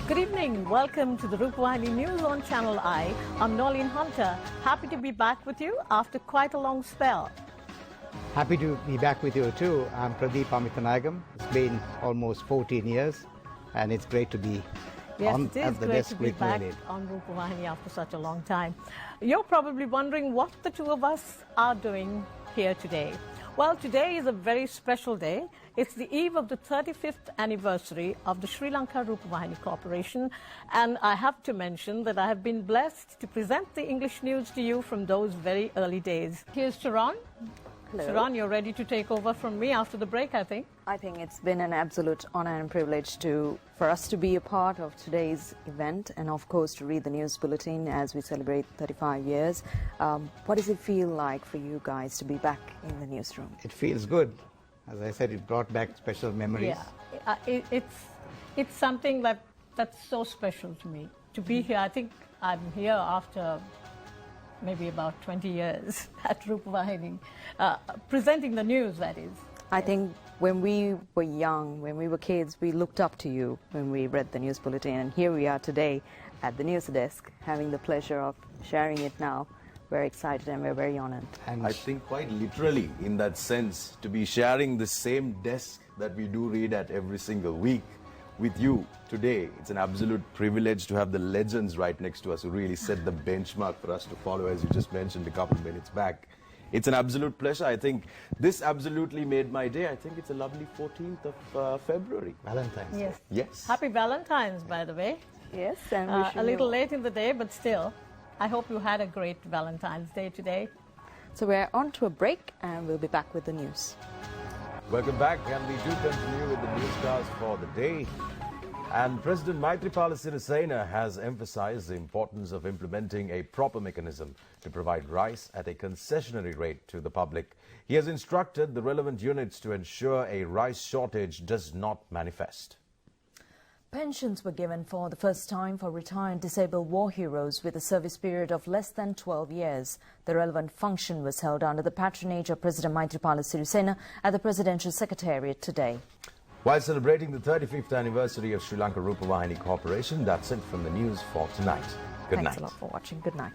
Good evening. Welcome to the Rupavahini News on Channel I. I'm Nolene Hunter. Happy to be back with you after quite a long spell. Happy to be back with you too. I'm Pradeep Amithanagam. It's been almost 14 years and it's great to be At the desk with back on Rupavahini after such a long time. You're probably wondering what the two of us are doing here today. Well, today is a very special day. It's the eve of the 35th anniversary of the Sri Lanka Rupavahini Corporation, and I have to mention that I have been blessed to present the English news to you from those very early days. Here's Sharon. Hello. Sharon, you're ready to take over from me after the break, I think. I think it's been an absolute honor and privilege for us to be a part of today's event and, of course, to read the news bulletin as we celebrate 35 years. What does it feel like for you guys to be back in the newsroom? It feels good. As I said, it brought back special memories. Yeah, it's something that's so special to me. To be here, I think I'm here after maybe about 20 years at Rupavahini, presenting the news, that is. I think when we were young, when we were kids, we looked up to you when we read the news bulletin, and here we are today at the news desk having the pleasure of sharing it now. We're excited and we're very honored. And I think quite literally in that sense, to be sharing the same desk that we do read at every single week with you today, it's an absolute privilege to have the legends right next to us who really set the benchmark for us to follow, as you just mentioned a couple of minutes back. It's an absolute pleasure. I think this absolutely made my day. I think it's a lovely 14th of February. Valentine's Yes. Day. Yes. Happy Valentine's, by the way. Yes, and A little late in the day, but still, I hope you had a great Valentine's Day today. So we're on to a break and we'll be back with the news. Welcome back, and we do continue with the newscast for the day. And President Maithripala Sirisena has emphasized the importance of implementing a proper mechanism to provide rice at a concessionary rate to the public. He has instructed the relevant units to ensure a rice shortage does not manifest. Pensions were given for the first time for retired disabled war heroes with a service period of less than 12 years. The relevant function was held under the patronage of President Maithripala Sirisena at the Presidential Secretariat today. While celebrating the 35th anniversary of Sri Lanka Rupavahini Corporation, that's it from the news for tonight. Good night. Thanks a lot for watching. Good night.